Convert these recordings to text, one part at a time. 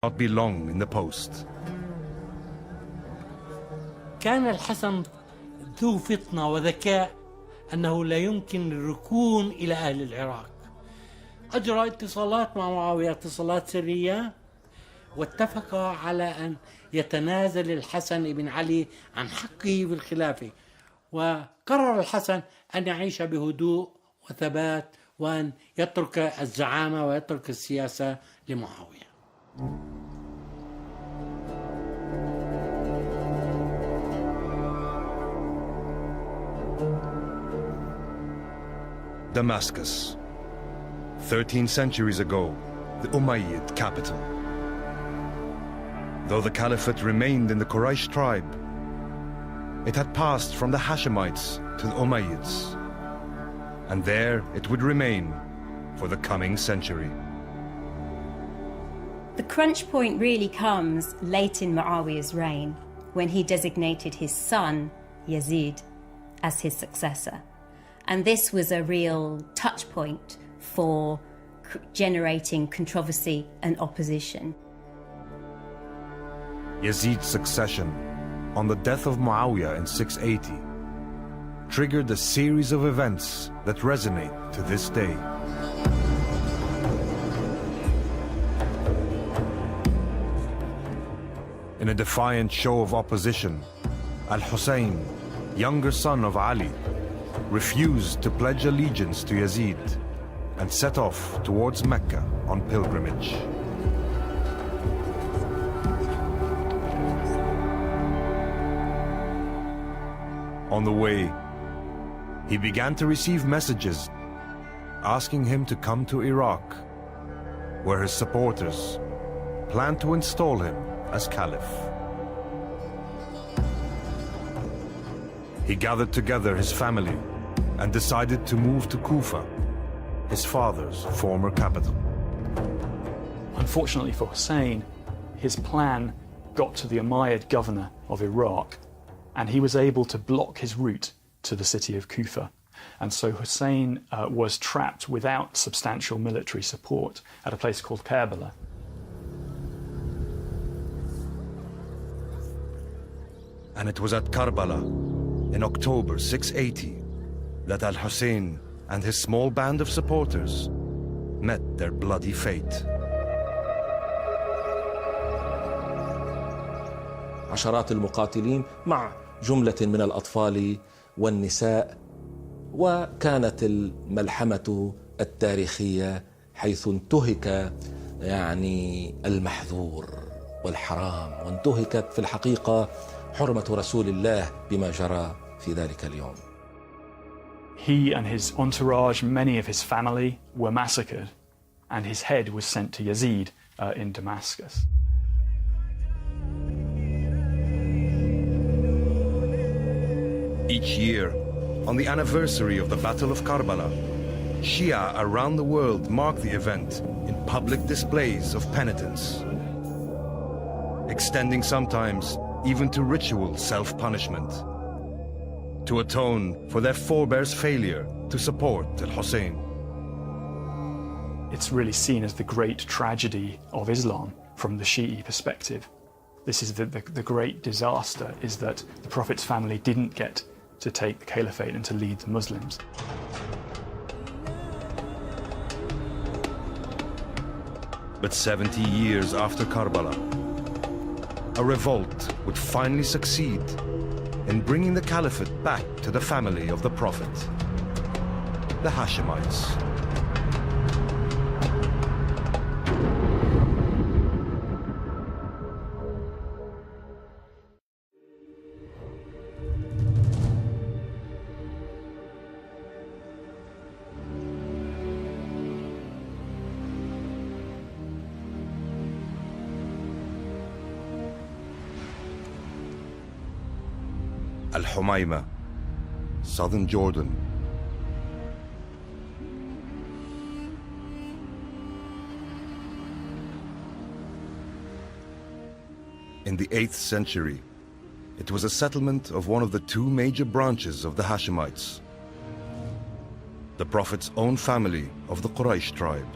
not be long in the post. كان الحسن ذو فطنة وذكاء أنه لا يمكن الركون إلى أهل العراق. أجرى اتصالات مع معاوية، اتصالات سرية، واتفق على أن يتنازل الحسن بن علي عن حقه بالخلافة، وقرر الحسن أن يعيش بهدوء وثبات وأن يترك الزعامة ويترك السياسة لمعاوية. Damascus, 13 centuries ago, the Umayyad capital. Though the caliphate remained in the Quraysh tribe, it had passed from the Hashemites to the Umayyads, and there it would remain for the coming century. The crunch point really comes late in Muawiyah's reign, when he designated his son, Yazid, as his successor. And this was a real touch point for generating controversy and opposition. Yazid's succession on the death of Muawiyah in 680 triggered a series of events that resonate to this day. In a defiant show of opposition, Al-Hussein, younger son of Ali, refused to pledge allegiance to Yazid and set off towards Mecca on pilgrimage. On the way, he began to receive messages asking him to come to Iraq, where his supporters planned to install him as Caliph. He gathered together his family and decided to move to Kufa, his father's former capital. Unfortunately for Hussein, his plan got to the Umayyad governor of Iraq, and he was able to block his route to the city of Kufa. And so Hussein was trapped without substantial military support at a place called Karbala. And it was at Karbala, in October 680, that Al-Hussein and his small band of supporters met their bloody fate. عشرات المقاتلين مع جملة من الأطفال والنساء، وكانت الملحمة التاريخية حيث انتهك المحظور والحرام، وانتهكت في الحقيقة حرمة رسول الله بما جرى في ذلك اليوم. He and his entourage, many of his family, were massacred, and his head was sent to Yazid in Damascus. Each year, on the anniversary of the Battle of Karbala, Shia around the world mark the event in public displays of penitence, extending sometimes even to ritual self-punishment, to atone for their forebears' failure to support Al-Hussein. It's really seen as the great tragedy of Islam from the Shi'i perspective. This is the great disaster, is that the Prophet's family didn't get to take the caliphate and to lead the Muslims. But 70 years after Karbala, a revolt would finally succeed in bringing the caliphate back to the family of the Prophet, the Hashemites. Al-Humayma, southern Jordan. In the 8th century, it was a settlement of one of the two major branches of the Hashemites, the Prophet's own family of the Quraysh tribe.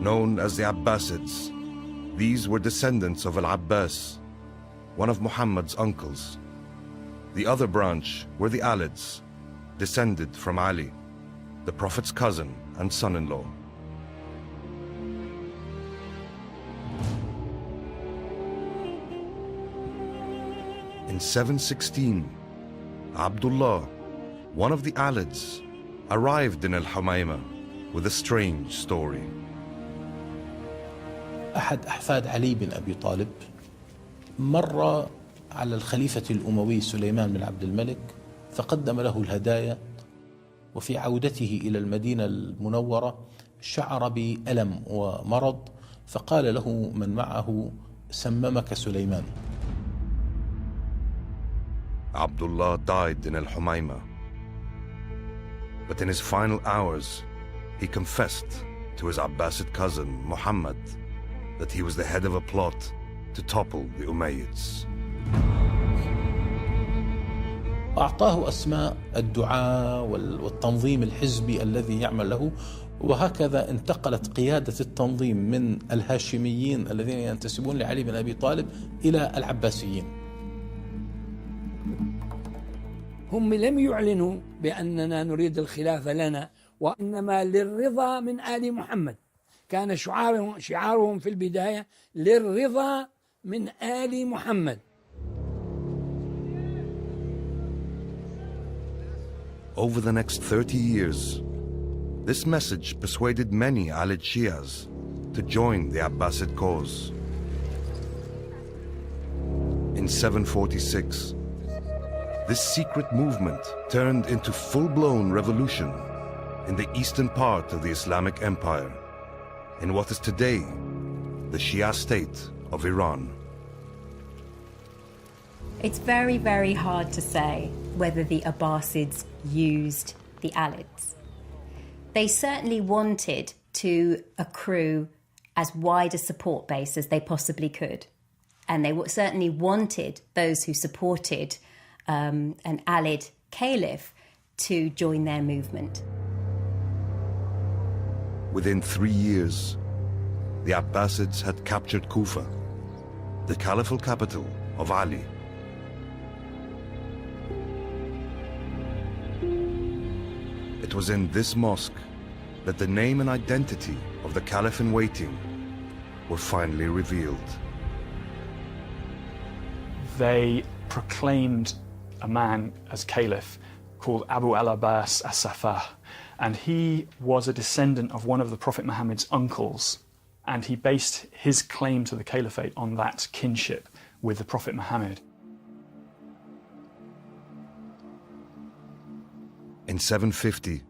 Known as the Abbasids, these were descendants of Al-Abbas, one of Muhammad's uncles. The other branch were the Alids, descended from Ali, the Prophet's cousin and son-in-law. In 716, Abdullah, one of the Alids, arrived in Al-Humayma with a strange story. أحد أحفاد علي بن أبي طالب مر على الخليفة الأموي سليمان بن عبد الملك فقدم له الهدايا، وفي عودته إلى المدينة المنورة شعر بألم ومرض، فقال له من معه: سممك سليمان. Abdullah died in Al-Humayma. But in his final hours, he confessed to his Abbasid cousin, Muhammad, that he was the head of a plot to topple the Umayyads. أعطاه أسماء الدعاة والتنظيم الحزبي الذي يعمل له، وهكذا انتقلت قيادة التنظيم من الهاشميين الذين ينتسبون لعلي بن أبي طالب إلى العباسيين. هم لم يعلنوا بأننا نريد الخلافة لنا، وإنما للرضا من آل محمد. كان شعارهم في البداية للرضا من آل محمد. Over the next 30 years, this message persuaded many Alid Shias to join the Abbasid cause. In 746, this secret movement turned into full-blown revolution in the eastern part of the Islamic Empire, in what is today the Shia state of Iran. It's very, very hard to say whether the Abbasids used the Alids. They certainly wanted to accrue as wide a support base as they possibly could. And they certainly wanted those who supported an Alid Caliph to join their movement. Within 3 years, the Abbasids had captured Kufa, the caliphal capital of Ali. It was in this mosque that the name and identity of the Caliph-in-waiting were finally revealed. They proclaimed a man as Caliph called Abu al-Abbas as-Safah, and he was a descendant of one of the Prophet Muhammad's uncles, and he based his claim to the caliphate on that kinship with the Prophet Muhammad. In 750,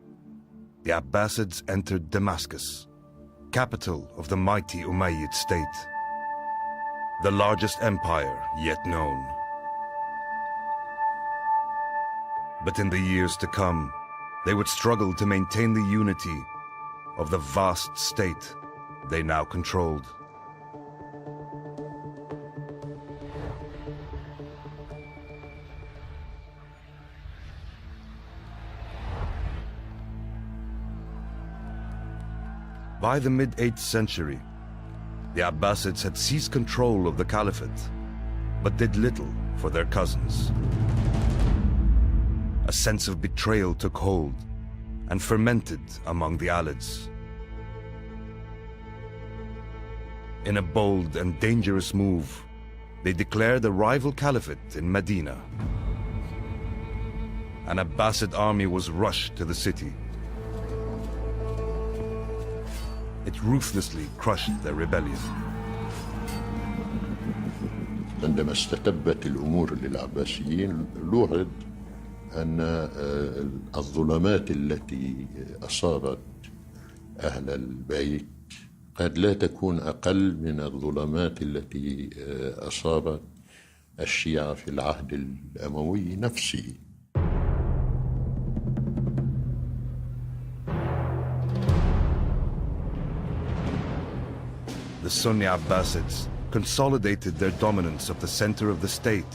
the Abbasids entered Damascus, capital of the mighty Umayyad state, the largest empire yet known. But in the years to come, they would struggle to maintain the unity of the vast state they now controlled. By the mid-8th century, the Abbasids had seized control of the caliphate, but did little for their cousins. A sense of betrayal took hold and fermented among the Alids. In a bold and dangerous move, they declared a rival caliphate in Medina. An Abbasid army was rushed to the city. It ruthlessly crushed their rebellion. عندما استتبت الأمور للعباسيين لوعد أن الظلمات التي أصابت أهل البيت قد لا تكون أقل من الظلمات التي أصابت الشيعة في العهد الأموي نفسه. The Sunni Abbasids consolidated their dominance of the center of the state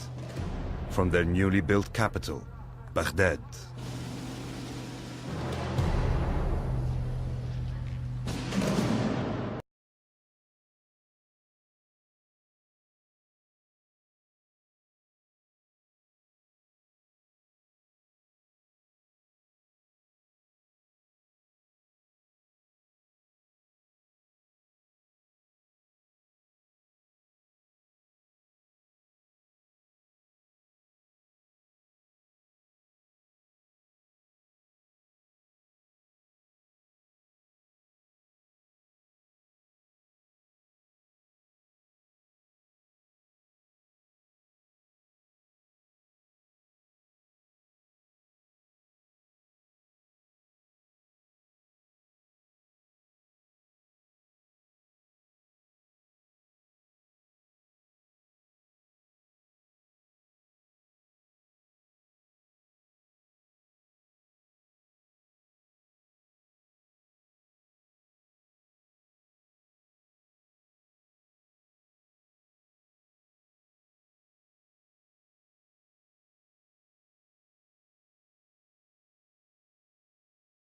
from their newly built capital, Baghdad.